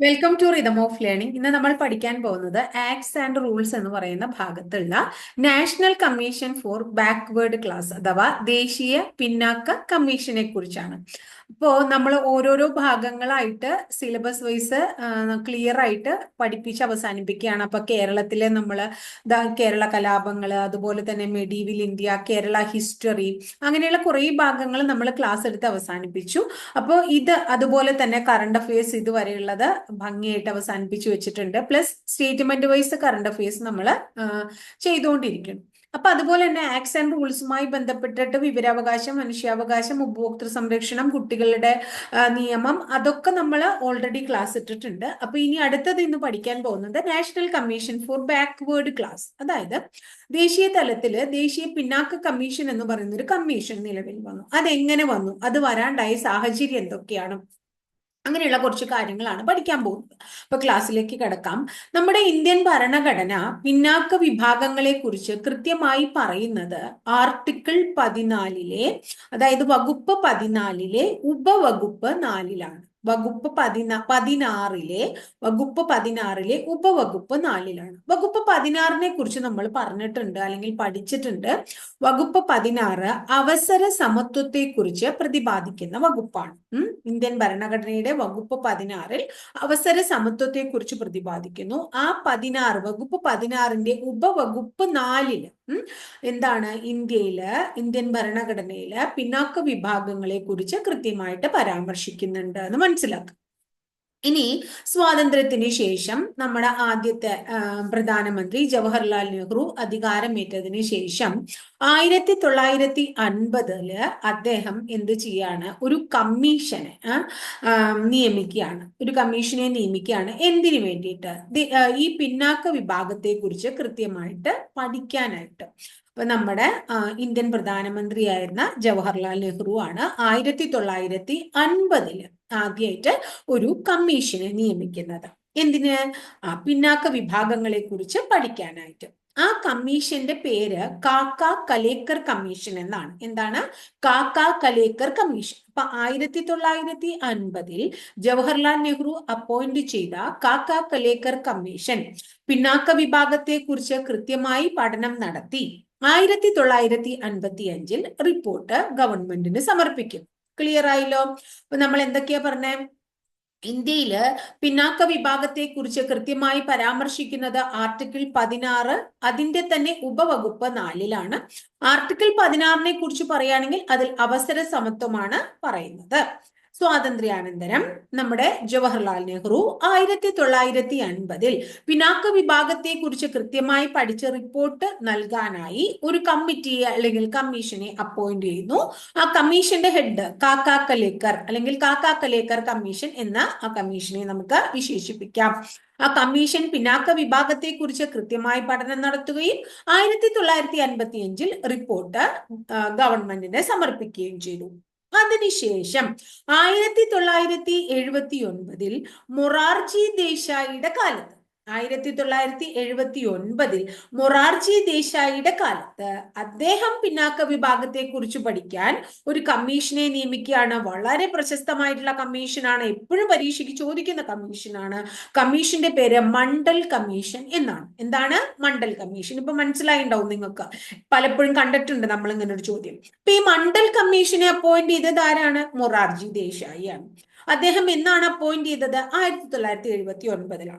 Welcome to rhythm of learning. ഇന്ന് നമ്മൾ പഠിക്കാൻ പോകുന്നത് ആക്ട്സ് ആൻഡ് റൂൾസ് എന്ന് പറയുന്ന ഭാഗത്തുള്ള national commission for backward class അഥവാ ദേശീയ പിന്നാക്ക കമ്മീഷനെ കുറിച്ചാണ്. അപ്പോൾ നമ്മൾ ഓരോരോ ഭാഗങ്ങളായിട്ട് സിലബസ് വൈസ് ക്ലിയർ ആയിട്ട് പഠിപ്പിച്ച് അവസാനിപ്പിക്കുകയാണ്. അപ്പൊ കേരളത്തിലെ നമ്മൾ കേരള കലാപങ്ങൾ, അതുപോലെ തന്നെ മെഡീവൽ ഇന്ത്യ, കേരള ഹിസ്റ്ററി, അങ്ങനെയുള്ള കുറേ ഭാഗങ്ങൾ നമ്മൾ ക്ലാസ് എടുത്ത് അവസാനിപ്പിച്ചു. അപ്പോൾ ഇത് അതുപോലെ തന്നെ കറണ്ട് അഫയേഴ്സ് ഇതുവരെയുള്ളത് ഭംഗിയായിട്ട് അവസാനിപ്പിച്ചു വെച്ചിട്ടുണ്ട്. Plus statement vice current affairs നമ്മൾ ചെയ്തുകൊണ്ടിരിക്കുന്നു. അപ്പൊ അതുപോലെ തന്നെ ആക്ട്സ് ആൻഡ് റൂൾസുമായി ബന്ധപ്പെട്ടിട്ട് വിവരാവകാശം, മനുഷ്യാവകാശം, ഉപഭോക്തൃ സംരക്ഷണം, കുട്ടികളുടെ നിയമം, അതൊക്കെ നമ്മൾ ഓൾറെഡി ക്ലാസ് ഇട്ടിട്ടുണ്ട്. അപ്പൊ ഇനി അടുത്തത് ഇന്ന് പഠിക്കാൻ പോകുന്നത് national commission for backward class, അതായത് ദേശീയ തലത്തില് ദേശീയ പിന്നാക്ക കമ്മീഷൻ എന്ന് പറയുന്ന ഒരു കമ്മീഷൻ നിലവിൽ വന്നു. അതെങ്ങനെ വന്നു, അത് വരാണ്ടായ സാഹചര്യം എന്തൊക്കെയാണ്, അങ്ങനെയുള്ള കുറച്ച് കാര്യങ്ങളാണ് പഠിക്കാൻ പോകുന്നത്. അപ്പൊ ക്ലാസ്സിലേക്ക് കിടക്കാം. നമ്മുടെ ഇന്ത്യൻ ഭരണഘടന പിന്നാക്ക വിഭാഗങ്ങളെ കുറിച്ച് കൃത്യമായി പറയുന്നത് ആർട്ടിക്കിൾ 14, അതായത് വകുപ്പ് 14 ഉപവകുപ്പ് 4 വകുപ്പ് പതിനാറിലെ ഉപവകുപ്പ് 4 വകുപ്പ് 16 കുറിച്ച് നമ്മൾ പറഞ്ഞിട്ടുണ്ട് അല്ലെങ്കിൽ പഠിച്ചിട്ടുണ്ട്. വകുപ്പ് 16 അവസര സമത്വത്തെ കുറിച്ച് പ്രതിപാദിക്കുന്ന വകുപ്പാണ്. ഇന്ത്യൻ ഭരണഘടനയുടെ വകുപ്പ് 16 അവസര സമത്വത്തെ കുറിച്ച് പ്രതിപാദിക്കുന്നു. ആ വകുപ്പ് 16 ഉപവകുപ്പ് 4 എന്താണ്, ഇന്ത്യൻ ഭരണഘടനയില് പിന്നാക്ക വിഭാഗങ്ങളെ കുറിച്ച് കൃത്യമായിട്ട് പരാമർശിക്കുന്നുണ്ട് എന്ന് മനസ്സിലാക്കുക. ഇനി സ്വാതന്ത്ര്യത്തിന് ശേഷം നമ്മുടെ ആദ്യത്തെ പ്രധാനമന്ത്രി ജവഹർലാൽ നെഹ്റു അധികാരമേറ്റതിന് ശേഷം 1950 അദ്ദേഹം എന്ത് ചെയ്യാണ്, ഒരു കമ്മീഷനെ നിയമിക്കുകയാണ്. എന്തിനു വേണ്ടിയിട്ട്? ഈ പിന്നാക്ക വിഭാഗത്തെ കുറിച്ച് കൃത്യമായിട്ട് പഠിക്കാനായിട്ട്. അപ്പൊ നമ്മുടെ ഇന്ത്യൻ പ്രധാനമന്ത്രിയായിരുന്ന ജവഹർലാൽ നെഹ്റു ആണ് 1950 ആദ്യമായിട്ട് ഒരു കമ്മീഷനെ നിയമിക്കുന്നത്. എന്തിന്? പിന്നാക്ക വിഭാഗങ്ങളെ കുറിച്ച് പഠിക്കാനായിട്ട്. ആ കമ്മീഷന്റെ പേര് കാക്ക കലേക്കർ കമ്മീഷൻ എന്നാണ്. എന്താണ്? കാക്ക കലേക്കർ കമ്മീഷൻ. അപ്പൊ 1950 ജവഹർലാൽ നെഹ്റു അപ്പോയിന്റ് ചെയ്ത കാക്ക കലേക്കർ കമ്മീഷൻ പിന്നാക്ക വിഭാഗത്തെ കുറിച്ച് കൃത്യമായി പഠനം നടത്തി 1955 റിപ്പോർട്ട് ഗവൺമെന്റിന് സമർപ്പിക്കും. ക്ലിയർ ആയില്ലോ? അപ്പൊ നമ്മൾ എന്തൊക്കെയാ പറഞ്ഞേ? ഇന്ത്യയില് പിന്നാക്ക വിഭാഗത്തെ കുറിച്ച് കൃത്യമായി പരാമർശിക്കുന്നത് ആർട്ടിക്കിൾ 16, അതിന്റെ തന്നെ ഉപവകുപ്പ് 4 ആർട്ടിക്കിൾ 16 കുറിച്ച് പറയുകയാണെങ്കിൽ അതിൽ അവസര സമത്വമാണ് പറയുന്നത്. സ്വാതന്ത്ര്യാനന്തരം നമ്മുടെ ജവഹർലാൽ നെഹ്റു 1950 പിന്നാക്ക വിഭാഗത്തെ കുറിച്ച് കൃത്യമായി പഠിച്ച റിപ്പോർട്ട് നൽകാനായി ഒരു കമ്മിറ്റിയെ അല്ലെങ്കിൽ കമ്മീഷനെ അപ്പോയിന്റ് ചെയ്യുന്നു. ആ കമ്മീഷന്റെ ഹെഡ് കാക്ക കലേക്കർ അല്ലെങ്കിൽ കാക്ക കലേക്കർ കമ്മീഷൻ എന്ന ആ കമ്മീഷനെ നമുക്ക് വിശേഷിപ്പിക്കാം. ആ കമ്മീഷൻ പിന്നാക്ക വിഭാഗത്തെ കുറിച്ച് കൃത്യമായി പഠനം നടത്തുകയും 1955 റിപ്പോർട്ട് ഗവൺമെന്റിന് സമർപ്പിക്കുകയും ചെയ്തു. അതിനുശേഷം 1979 മൊറാർജി ദേശായിയുടെ കാലത്ത് 1979 മൊറാർജി ദേശായിയുടെ കാലത്ത് അദ്ദേഹം പിന്നാക്ക വിഭാഗത്തെ കുറിച്ച് പഠിക്കാൻ ഒരു കമ്മീഷനെ നിയമിക്കുകയാണ്. വളരെ പ്രശസ്തമായിട്ടുള്ള കമ്മീഷനാണ്, എപ്പോഴും പരീക്ഷയ്ക്ക് ചോദിക്കുന്ന കമ്മീഷനാണ്. കമ്മീഷന്റെ പേര് മണ്ഡൽ കമ്മീഷൻ എന്നാണ്. എന്താണ്? മണ്ഡൽ കമ്മീഷൻ. ഇപ്പൊ മനസ്സിലായിണ്ടാവും നിങ്ങൾക്ക്, പലപ്പോഴും കണ്ടിട്ടുണ്ട് നമ്മൾ ഇങ്ങനെ ഒരു ചോദ്യം. അപ്പൊ ഈ മണ്ഡൽ കമ്മീഷനെ അപ്പോയിന്റ് ചെയ്തത് ആരാണ്? മൊറാർജി ദേശായി ആണ്. അദ്ദേഹം എന്നാണ് അപ്പോയിന്റ് ചെയ്തത്? 1979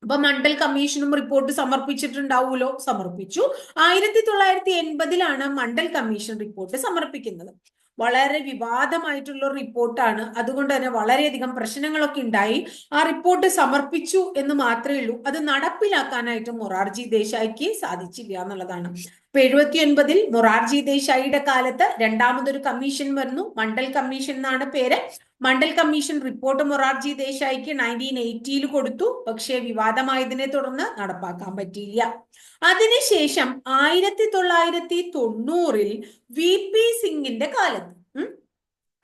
അപ്പൊ മണ്ഡൽ കമ്മീഷനും റിപ്പോർട്ട് സമർപ്പിച്ചിട്ടുണ്ടാവുമല്ലോ, സമർപ്പിച്ചു. 1980 മണ്ഡൽ കമ്മീഷൻ റിപ്പോർട്ട് സമർപ്പിക്കുന്നത്. വളരെ വിവാദമായിട്ടുള്ള റിപ്പോർട്ടാണ്, അതുകൊണ്ട് തന്നെ വളരെയധികം പ്രശ്നങ്ങളൊക്കെ ഉണ്ടായി. ആ റിപ്പോർട്ട് സമർപ്പിച്ചു എന്ന് മാത്രമേ ഉള്ളൂ, അത് നടപ്പിലാക്കാനായിട്ട് മൊറാർജി ദേശായിക്ക് സാധിച്ചില്ല എന്നുള്ളതാണ്. അപ്പൊ 1979 മൊറാർജി ദേശായിയുടെ കാലത്ത് രണ്ടാമതൊരു കമ്മീഷൻ വരുന്നു, മണ്ഡൽ കമ്മീഷൻ എന്നാണ് പേര്. മണ്ഡൽ കമ്മീഷൻ റിപ്പോർട്ട് മൊറാർജി ദേശായിക്ക് 1980 കൊടുത്തു, പക്ഷേ വിവാദമായതിനെ തുടർന്ന് നടപ്പാക്കാൻ പറ്റിയില്ല. അതിനുശേഷം 1990 വി പി സിംഗിന്റെ കാലത്ത്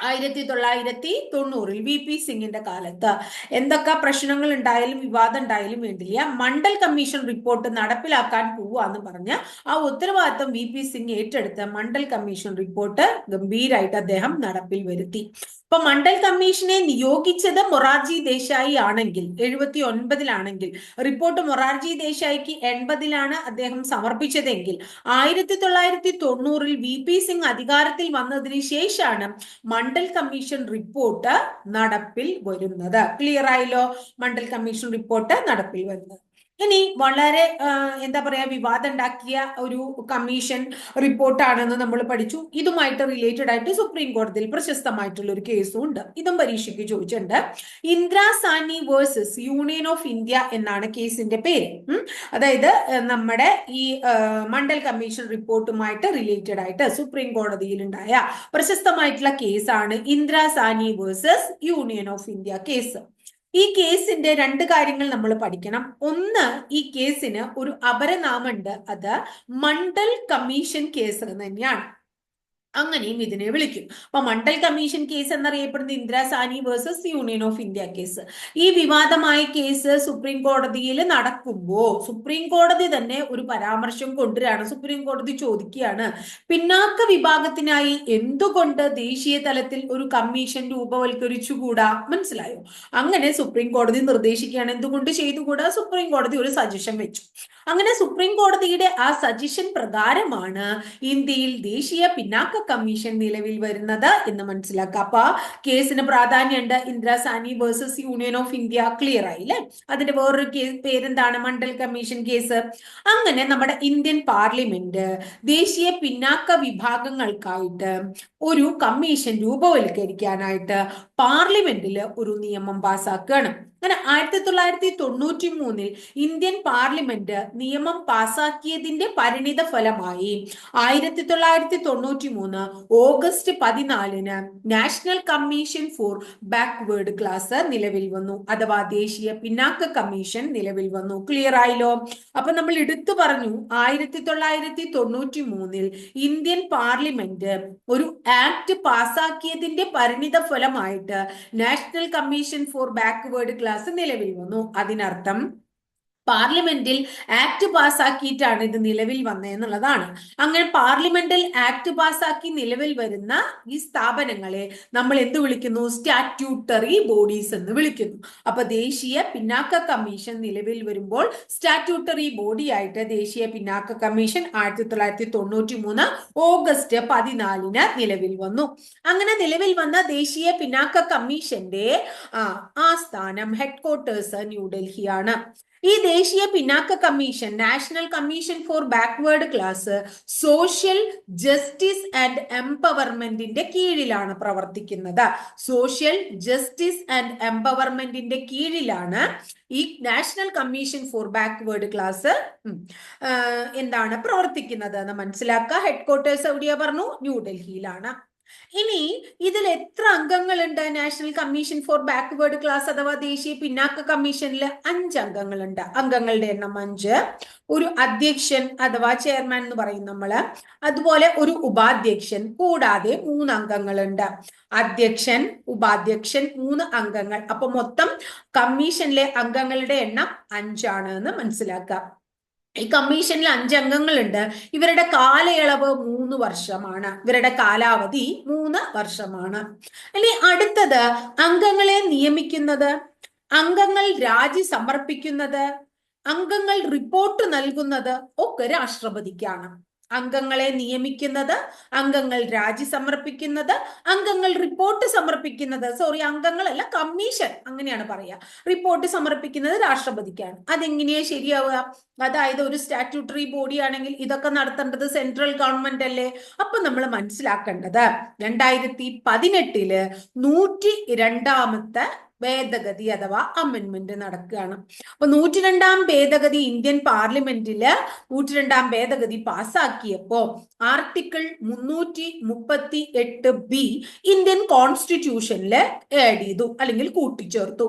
1990 VP സിംഗിന്റെ കാലത്ത് എന്തൊക്കെ പ്രശ്നങ്ങൾ ഉണ്ടായാലും വിവാദം ഉണ്ടായാലും വേണ്ടില്ല, മണ്ഡൽ കമ്മീഷൻ റിപ്പോർട്ട് നടപ്പിലാക്കാൻ പോവാന്ന് പറഞ്ഞ് ആ ഉത്തരവാദിത്തം VP സിംഗ് ഏറ്റെടുത്ത് മണ്ഡൽ കമ്മീഷൻ റിപ്പോർട്ട് ഗംഭീരായിട്ട് അദ്ദേഹം നടപ്പിൽ വരുത്തി. അപ്പൊ മണ്ഡൽ കമ്മീഷനെ നിയോഗിച്ചത് മൊറാർജി ദേശായി ആണെങ്കിൽ 79-ലാണെങ്കിൽ, റിപ്പോർട്ട് മൊറാർജി ദേശായിക്ക് 80-ലാണ് അദ്ദേഹം സമർപ്പിച്ചതെങ്കിൽ 1990 VP സിംഗ് അധികാരത്തിൽ വന്നതിന് ശേഷമാണ് മണ്ഡൽ കമ്മീഷൻ റിപ്പോർട്ട് നടപ്പിൽ വരുന്നത്. ക്ലിയർ ആയല്ലോ? മണ്ഡൽ കമ്മീഷൻ റിപ്പോർട്ട് നടപ്പിൽ വരുന്നത്. ഇനി വളരെ എന്താ പറയാ, വിവാദം ഉണ്ടാക്കിയ ഒരു കമ്മീഷൻ റിപ്പോർട്ടാണെന്ന് നമ്മൾ പഠിച്ചു. ഇതുമായിട്ട് റിലേറ്റഡ് ആയിട്ട് സുപ്രീം കോടതിയിൽ പ്രശസ്തമായിട്ടുള്ള ഒരു കേസും ഉണ്ട്. ഇതും പരീക്ഷയ്ക്ക് ചോദിച്ചിട്ടുണ്ട്. Indira Sawhney versus Union of India എന്നാണ് കേസിന്റെ പേര്. അതായത് നമ്മുടെ ഈ മണ്ഡൽ കമ്മീഷൻ റിപ്പോർട്ടുമായിട്ട് റിലേറ്റഡ് ആയിട്ട് സുപ്രീം കോടതിയിൽ ഉണ്ടായ പ്രശസ്തമായിട്ടുള്ള കേസാണ് Indira Sawhney versus Union of India case. ഈ കേസിന്റെ രണ്ട് കാര്യങ്ങൾ നമ്മൾ പഠിക്കണം. ഒന്ന്, ഈ കേസിന് ഒരു അപരനാമുണ്ട്, അത് മണ്ഡൽ കമ്മീഷൻ കേസ് എന്ന് തന്നെയാണ്. അങ്ങനെയും ഇതിനെ വിളിക്കും. അപ്പൊ മണ്ഡൽ കമ്മീഷൻ കേസ് എന്നറിയപ്പെടുന്നത് Indira Sawhney versus Union of India case. ഈ വിവാദമായ കേസ് സുപ്രീം കോടതിയിൽ നടക്കുമ്പോൾ സുപ്രീം കോടതി തന്നെ ഒരു പരാമർശം കൊണ്ടുവരാണ്. സുപ്രീം കോടതി ചോദിക്കുകയാണ്, പിന്നാക്ക വിഭാഗത്തിനായി എന്തുകൊണ്ട് ദേശീയ തലത്തിൽ ഒരു കമ്മീഷൻ രൂപവൽക്കരിച്ചുകൂടാ? മനസ്സിലായോ? അങ്ങനെ സുപ്രീം കോടതി നിർദ്ദേശിക്കുകയാണ്. എന്തുകൊണ്ട് ചെയ്തുകൂടാ? സുപ്രീം കോടതി ഒരു സജഷൻ വെച്ചു. അങ്ങനെ സുപ്രീം കോടതിയുടെ ആ സജഷൻ പ്രകാരമാണ് ഇന്ത്യയിൽ ദേശീയ പിന്നാക്ക കമ്മീഷൻ നിലവിൽ വരുന്നത് എന്ന് മനസ്സിലാക്കുക. അപ്പൊ കേസിന് പ്രാധാന്യമുണ്ട്. Indira Sawhney versus Union of India. Clear ആയില്ലേ? അതിന്റെ വേറൊരു പേരെന്താണ്? Mandal commission case. അങ്ങനെ നമ്മുടെ ഇന്ത്യൻ പാർലമെന്റ് ദേശീയ പിന്നാക്ക വിഭാഗങ്ങൾക്കായിട്ട് ഒരു കമ്മീഷൻ രൂപവൽക്കരിക്കാനായിട്ട് പാർലമെന്റിൽ ഒരു നിയമം പാസ്സാക്കുകയാണ്. അങ്ങനെ 1993 ഇന്ത്യൻ പാർലമെന്റ് നിയമം പാസാക്കിയതിന്റെ പരിണിത ഫലമായി 1993 August 14 national commission for backward class നിലവിൽ വന്നു, അഥവാ ദേശീയ പിന്നാക്ക കമ്മീഷൻ നിലവിൽ വന്നു. ക്ലിയർ ആയല്ലോ? അപ്പൊ നമ്മൾ എടുത്തു പറഞ്ഞു, 1993 ഇന്ത്യൻ പാർലമെന്റ് ഒരു ആക്ട് പാസാക്കിയതിന്റെ പരിണിത ഫലമായിട്ട് national commission for backward class നിലവിൽ വന്നു. അതിനർത്ഥം പാർലമെന്റിൽ ആക്ട് പാസ്സാക്കിയിട്ടാണ് ഇത് നിലവിൽ വന്നതെന്നുള്ളതാണ്. അങ്ങനെ പാർലമെന്റിൽ ആക്ട് പാസ്സാക്കി നിലവിൽ വരുന്ന ഈ സ്ഥാപനങ്ങളെ നമ്മൾ എന്ത് വിളിക്കുന്നു? സ്റ്റാറ്റ്യൂട്ടറി ബോഡീസ് എന്ന് വിളിക്കുന്നു. അപ്പൊ ദേശീയ പിന്നാക്ക കമ്മീഷൻ നിലവിൽ വരുമ്പോൾ സ്റ്റാറ്റ്യൂട്ടറി ബോഡി ആയിട്ട് ദേശീയ പിന്നാക്ക കമ്മീഷൻ 1993 ഓഗസ്റ്റ് 14 നിലവിൽ വന്നു. അങ്ങനെ നിലവിൽ വന്ന ദേശീയ പിന്നാക്ക കമ്മീഷന്റെ ആസ്ഥാനം, ഹെഡ്ക്വാർട്ടേഴ്സ് ന്യൂഡൽഹിയാണ്. ഈ ദേശീയ പിന്നാക്ക commission, national commission for backward class, social justice and എംപവർമെന്റിന്റെ കീഴിലാണ് പ്രവർത്തിക്കുന്നത്. സോഷ്യൽ ജസ്റ്റിസ് ആൻഡ് എംപവർമെന്റിന്റെ കീഴിലാണ് ഈ national commission for backward class എന്താണ് പ്രവർത്തിക്കുന്നത് എന്ന് മനസ്സിലാക്കുക. ഹെഡ്ക്വാർട്ടേഴ്സ് എവിടെയാ പറഞ്ഞു? ന്യൂഡൽഹിയിലാണ്. ഇനി ഇതിൽ എത്ര അംഗങ്ങളുണ്ട്? National commission for backward class അഥവാ ദേശീയ പിന്നാക്ക കമ്മീഷനിൽ 5 അംഗങ്ങളുണ്ട്. അംഗങ്ങളുടെ എണ്ണം 5. ഒരു അധ്യക്ഷൻ അഥവാ ചെയർമാൻ എന്ന് പറയും നമ്മള്, അതുപോലെ ഒരു ഉപാധ്യക്ഷൻ, കൂടാതെ 3 അംഗങ്ങളുണ്ട്. അധ്യക്ഷൻ, ഉപാധ്യക്ഷൻ, 3 അംഗങ്ങൾ. അപ്പൊ മൊത്തം കമ്മീഷനിലെ അംഗങ്ങളുടെ എണ്ണം 5 ആണ് എന്ന് മനസ്സിലാക്കാം. ഈ കമ്മീഷനിൽ 5 അംഗങ്ങളുണ്ട്. ഇവരുടെ കാലയളവ് 3 വർഷമാണ്. ഇവരുടെ കാലാവധി 3 വർഷമാണ്. ഇനി അടുത്തത്, അംഗങ്ങളെ നിയമിക്കുന്നത്, അംഗങ്ങൾ രാജി സമർപ്പിക്കുന്നത്, അംഗങ്ങൾ റിപ്പോർട്ട് നൽകുന്നത് ഒക്കെ രാഷ്ട്രപതിക്കാണ്. അംഗങ്ങളെ നിയമിക്കുന്നത്, അംഗങ്ങൾ രാജി സമർപ്പിക്കുന്നത്, അംഗങ്ങൾ റിപ്പോർട്ട് സമർപ്പിക്കുന്നത്, അംഗങ്ങളല്ല, കമ്മീഷൻ അങ്ങനെയാണ് പറയാ, റിപ്പോർട്ട് സമർപ്പിക്കുന്നത് രാഷ്ട്രപതിക്കാണ്. അതെങ്ങനെയാ ശരിയാവുക? അതായത് ഒരു സ്റ്റാറ്റ്യൂട്ടറി ബോഡി ആണെങ്കിൽ ഇതൊക്കെ നടത്തേണ്ടത് സെൻട്രൽ ഗവൺമെന്റ് അല്ലേ? അപ്പൊ നമ്മൾ മനസ്സിലാക്കേണ്ടത് 2018 102ാമത്തെ ഭേദഗതി അഥവാ അമെന്റ്മെന്റ് നടക്കുകയാണ്. അപ്പൊ 102ാം ഭേദഗതി ഇന്ത്യൻ പാർലമെന്റില് 102ാം ഭേദഗതി പാസ്സാക്കിയപ്പോ ആർട്ടിക്കിൾ 338B ഇന്ത്യൻ കോൺസ്റ്റിറ്റ്യൂഷനിൽ ആഡ് ചെയ്തു അല്ലെങ്കിൽ കൂട്ടിച്ചേർത്തു.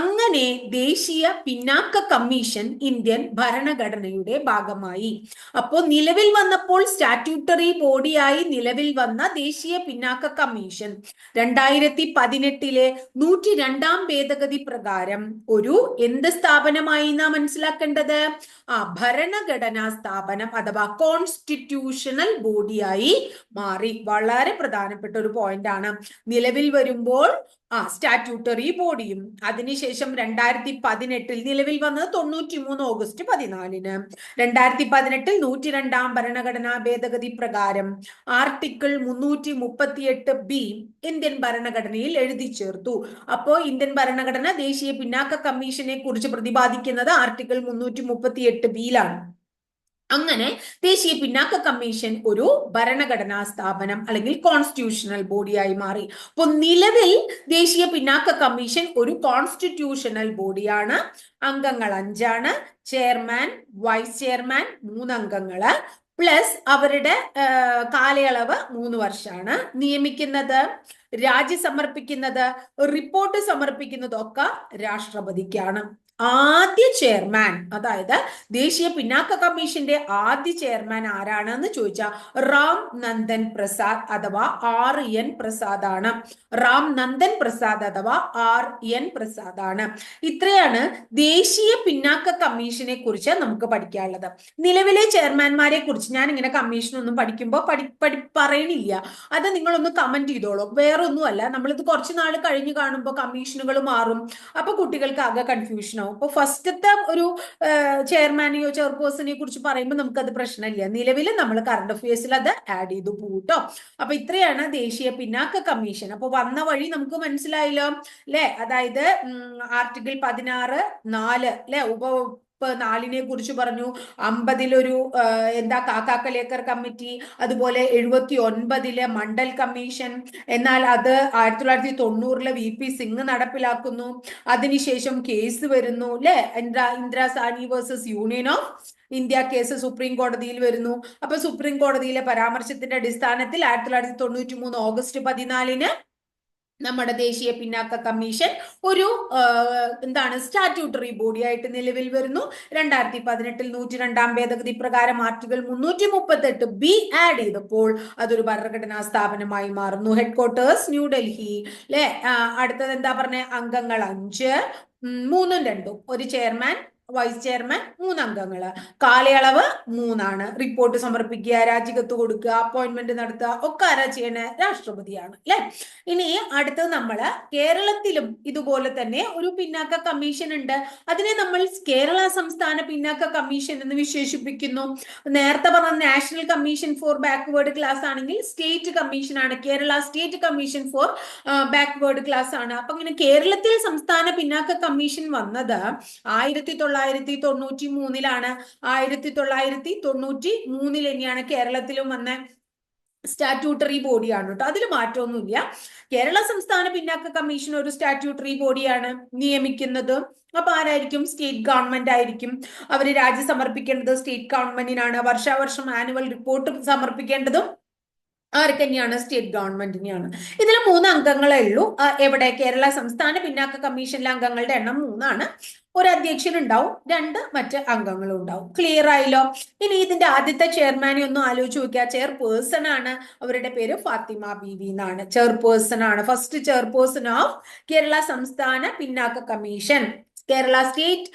അങ്ങനെ ദേശീയ പിന്നാക്ക കമ്മീഷൻ ഇന്ത്യൻ ഭരണഘടനയുടെ ഭാഗമായി. അപ്പോൾ നിലവിൽ വന്നപ്പോൾ സ്റ്റാറ്റ്യൂട്ടറി ബോഡിയായി നിലവിൽ വന്ന ദേശീയ പിന്നാക്ക കമ്മീഷൻ 2018 102 ഭേദഗതി പ്രകാരം ഒരു എന്ത് സ്ഥാപനമായി നാം മനസ്സിലാക്കേണ്ടത്? ഭരണഘടനാ സ്ഥാപനം അഥവാ കോൺസ്റ്റിറ്റ്യൂഷണൽ ബോഡിയായി മാറി. വളരെ പ്രധാനപ്പെട്ട ഒരു പോയിന്റ് ആണ്. നിലവിൽ വരുമ്പോൾ സ്റ്റാറ്റ്യൂട്ടറി ബോഡിയും അതിനുശേഷം 2018 നിലവിൽ വന്നത് 93 ഓഗസ്റ്റ് 14 2018 102 ഭരണഘടനാ ഭേദഗതി പ്രകാരം ആർട്ടിക്കിൾ 338B ഇന്ത്യൻ ഭരണഘടനയിൽ എഴുതി ചേർത്തു. അപ്പോ ഇന്ത്യൻ ഭരണഘടന ദേശീയ പിന്നാക്ക കമ്മീഷനെ കുറിച്ച് പ്രതിപാദിക്കുന്നത് ആർട്ടിക്കിൾ 338B-യിലാണ്. അങ്ങനെ ദേശീയ പിന്നാക്ക കമ്മീഷൻ ഒരു ഭരണഘടനാ സ്ഥാപനം അല്ലെങ്കിൽ കോൺസ്റ്റിറ്റ്യൂഷണൽ ബോഡിയായി മാറി. അപ്പൊ നിലവിൽ ദേശീയ പിന്നാക്ക കമ്മീഷൻ ഒരു കോൺസ്റ്റിറ്റ്യൂഷണൽ ബോഡിയാണ്. അംഗങ്ങൾ 5 ചെയർമാൻ, വൈസ് ചെയർമാൻ 3 അംഗങ്ങള് പ്ലസ് അവരുടെ കാലയളവ് 3 വർഷമാണ്. നിയമിക്കുന്നത്, രാജി സമർപ്പിക്കുന്നത്, റിപ്പോർട്ട് സമർപ്പിക്കുന്നതൊക്കെ രാഷ്ട്രപതിക്കാണ്. ആദ്യ ചെയർമാൻ, അതായത് ദേശീയ പിന്നാക്ക കമ്മീഷന്റെ ആദ്യ ചെയർമാൻ ആരാണെന്ന് ചോദിച്ചാൽ റാം നന്ദൻ പ്രസാദ് അഥവാ RN പ്രസാദ് ആണ്. റാം നന്ദൻ പ്രസാദ് അഥവാ RN പ്രസാദ് ആണ്. ഇത്രയാണ് ദേശീയ പിന്നാക്ക കമ്മീഷനെ കുറിച്ച് നമുക്ക് പഠിക്കാനുള്ളത്. നിലവിലെ ചെയർമാൻമാരെ കുറിച്ച് ഞാൻ ഇങ്ങനെ കമ്മീഷനൊന്നും പഠിക്കുമ്പോൾ പറയണില്ല. അത് നിങ്ങളൊന്ന് കമന്റ് ചെയ്തോളൂ. വേറൊന്നുമല്ല, നമ്മളിത് കുറച്ച് നാൾ കഴിഞ്ഞ് കാണുമ്പോൾ കമ്മീഷനുകൾ മാറും. അപ്പൊ കുട്ടികൾക്ക് ആകെ കൺഫ്യൂഷൻ ആവും. അപ്പൊ ഫസ്റ്റത്തെ ഒരു ചെയർമാനെയോ ചെയർപേഴ്സണെ കുറിച്ച് പറയുമ്പോൾ നമുക്കത് പ്രശ്നമില്ല. നിലവിൽ നമ്മൾ കറണ്ട് അഫയേഴ്സിൽ അത് ആഡ് ചെയ്തു പോട്ടോ. അപ്പൊ ഇത്രയാണ് ദേശീയ പിന്നാക്ക കമ്മീഷൻ. അപ്പൊ വന്ന വഴി നമുക്ക് മനസ്സിലായല്ലോ അല്ലെ? അതായത് ആർട്ടിക്കിൾ 16(4) അല്ലെ, 4നെ കുറിച്ച് പറഞ്ഞു. 50 എന്താ കാക്കാക്കലേക്കർ കമ്മിറ്റി, അതുപോലെ 79 മണ്ഡൽ കമ്മീഷൻ. എന്നാൽ അത് 1990 VP സിംഗ് നടപ്പിലാക്കുന്നു. അതിനുശേഷം കേസ് വരുന്നു അല്ലെ, Indira Sawhney versus Union of India case supreme കോടതിയിൽ വരുന്നു. അപ്പൊ സുപ്രീം കോടതിയിലെ പരാമർശത്തിന്റെ അടിസ്ഥാനത്തിൽ 1993 ഓഗസ്റ്റ് 14 നമ്മുടെ ദേശീയ പിന്നാക്ക കമ്മീഷൻ ഒരു സ്റ്റാറ്റ്യൂട്ടറി ബോഡി ആയിട്ട് നിലവിൽ വരുന്നു. 2018 102 ഭേദഗതി പ്രകാരം ആർട്ടിക്കിൾ 338B ആഡ് ചെയ്തപ്പോൾ അതൊരു ഭരണഘടനാ സ്ഥാപനമായി മാറുന്നു. ഹെഡ്ക്വാർട്ടേഴ്സ് ന്യൂഡൽഹി അല്ലെ. അടുത്തത് എന്താ പറഞ്ഞ? അംഗങ്ങൾ 5, 3 2, ഒരു ചെയർമാൻ, വൈസ് ചെയർമാൻ, 3 അംഗങ്ങള്. കാലയളവ് 3 റിപ്പോർട്ട് സമർപ്പിക്കുക, രാജിക്കത്ത് കൊടുക്കുക, അപ്പോയിന്റ്മെന്റ് നടത്തുക ഒക്കെ ആരാ ചെയ്യണേ? രാഷ്ട്രപതിയാണ് അല്ലെ. ഇനി അടുത്തത് നമ്മള് കേരളത്തിലും ഇതുപോലെ തന്നെ ഒരു പിന്നാക്ക കമ്മീഷൻ ഉണ്ട്. അതിനെ നമ്മൾ കേരള സംസ്ഥാന പിന്നാക്ക കമ്മീഷൻ എന്ന് വിശേഷിപ്പിക്കുന്നു. നേരത്തെ പറഞ്ഞ national commission for backward class ആണെങ്കിൽ സ്റ്റേറ്റ് കമ്മീഷൻ ആണ്. Kerala state commission for backward class ആണ്. അപ്പൊ ഇങ്ങനെ കേരളത്തിൽ സംസ്ഥാന പിന്നാക്ക കമ്മീഷൻ വന്നത് 1993-ലാണ്. 1993 തന്നെയാണ് കേരളത്തിലും വന്ന സ്റ്റാറ്റ്യൂട്ടറി ബോഡിയാണ് കേട്ടോ. അതിൽ മാറ്റമൊന്നുമില്ല. കേരള സംസ്ഥാന പിന്നാക്ക കമ്മീഷൻ ഒരു സ്റ്റാറ്റ്യൂട്ടറി ബോഡിയാണ് നിയമിക്കുന്നത്. അപ്പൊ ആരായിരിക്കും? സ്റ്റേറ്റ് ഗവൺമെന്റ് ആയിരിക്കും. അവര് രാജി സമർപ്പിക്കേണ്ടത് സ്റ്റേറ്റ് ഗവൺമെന്റിനാണ്. വർഷാവർഷം ആനുവൽ റിപ്പോർട്ട് സമർപ്പിക്കേണ്ടതും ആർക്ക് തന്നെയാണ്? സ്റ്റേറ്റ് ഗവൺമെന്റിനെയാണ്. ഇതിൽ 3 അംഗങ്ങളേ ഉള്ളൂ. എവിടെ? കേരള സംസ്ഥാന പിന്നാക്ക കമ്മീഷനിലെ അംഗങ്ങളുടെ എണ്ണം 3. ഒരു അധ്യക്ഷൻ ഉണ്ടാവും, 2 മറ്റ് അംഗങ്ങളും ഉണ്ടാവും. ക്ലിയർ ആയല്ലോ? ഇനി ഇതിന്റെ ആദ്യത്തെ ചെയർമാനെ ഒന്ന് ആലോചിച്ച് നോക്കുക. ചെയർപേഴ്സൺ ആണ്. അവരുടെ പേര് ഫാത്തിമ ബീവി എന്നാണ്. ചെയർപേഴ്സൺ ആണ്. ഫസ്റ്റ് ചെയർപേഴ്സൺ ഓഫ് കേരള സംസ്ഥാന പിന്നാക്ക commission, Kerala state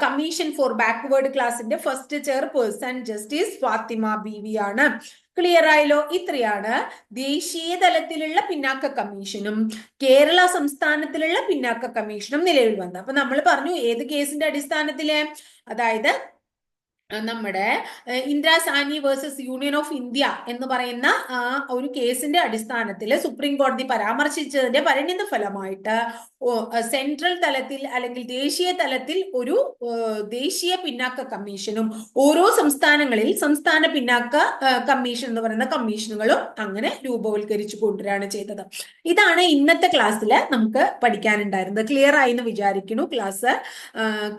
commission for backward ക്ലാസിന്റെ first chairperson justice Fathima Beevi ആണ്. ക്ലിയർ ആയല്ലോ? ഇത്രയാണ് ദേശീയ തലത്തിലുള്ള പിന്നാക്ക കമ്മീഷനും കേരള സംസ്ഥാനത്തിലുള്ള പിന്നാക്ക കമ്മീഷനും നിലവിൽ വന്നത്. അപ്പൊ നമ്മൾ പറഞ്ഞു ഏത് കേസിന്റെ അടിസ്ഥാനത്തില്? അതായത് നമ്മുടെ Indira Sawhney versus Union of India എന്ന് പറയുന്ന ഒരു കേസിന്റെ അടിസ്ഥാനത്തിൽ സുപ്രീം കോടതി പരാമർശിച്ചതിന്റെ പരിണിത ഫലമായിട്ട് സെൻട്രൽ തലത്തിൽ അല്ലെങ്കിൽ ദേശീയ തലത്തിൽ ഒരു ദേശീയ പിന്നാക്ക കമ്മീഷനും ഓരോ സംസ്ഥാനങ്ങളിൽ സംസ്ഥാന പിന്നാക്ക കമ്മീഷൻ എന്ന് പറയുന്ന കമ്മീഷനുകളും അങ്ങനെ രൂപവൽക്കരിച്ചു കൊണ്ടുവരികയാണ് ചെയ്തത്. ഇതാണ് ഇന്നത്തെ ക്ലാസ്സിൽ നമുക്ക് പഠിക്കാനുണ്ടായിരുന്നത്. ക്ലിയർ ആയി എന്ന് വിചാരിക്കുന്നു. ക്ലാസ്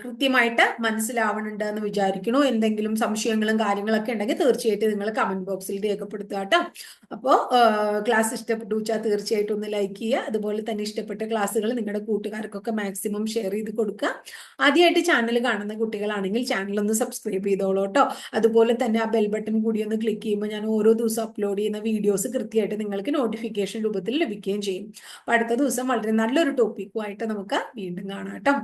കൃത്യമായിട്ട് മനസ്സിലാവുന്നുണ്ട് എന്ന് വിചാരിക്കുന്നു. എന്തെങ്കിലും സംശയങ്ങളും കാര്യങ്ങളൊക്കെ ഉണ്ടെങ്കിൽ തീർച്ചയായിട്ടും നിങ്ങൾ കമന്റ് ബോക്സിൽ രേഖപ്പെടുത്തുക കേട്ടോ. അപ്പോൾ ക്ലാസ് ഇഷ്ടപ്പെട്ടു വെച്ചാൽ തീർച്ചയായിട്ടും ഒന്ന് ലൈക്ക് ചെയ്യുക. അതുപോലെ തന്നെ ഇഷ്ടപ്പെട്ട ക്ലാസ്സുകൾ നിങ്ങളുടെ കൂട്ടുകാർക്കൊക്കെ മാക്സിമം ഷെയർ ചെയ്ത് കൊടുക്കുക. ആദ്യമായിട്ട് ചാനൽ കാണുന്ന കുട്ടികളാണെങ്കിൽ ചാനൽ ഒന്ന് സബ്സ്ക്രൈബ് ചെയ്തോളൂ കേട്ടോ. അതുപോലെ തന്നെ ആ ബെൽ ബട്ടൺ കൂടി ഒന്ന് ക്ലിക്ക് ചെയ്യുമ്പോൾ ഞാൻ ഓരോ ദിവസം അപ്ലോഡ് ചെയ്യുന്ന വീഡിയോസ് കൃത്യമായിട്ട് നിങ്ങൾക്ക് നോട്ടിഫിക്കേഷൻ രൂപത്തിൽ ലഭിക്കുകയും ചെയ്യും. അപ്പൊ അടുത്ത ദിവസം വളരെ നല്ലൊരു ടോപ്പിക്കുമായിട്ട് നമുക്ക് വീണ്ടും കാണാം കേട്ടോ.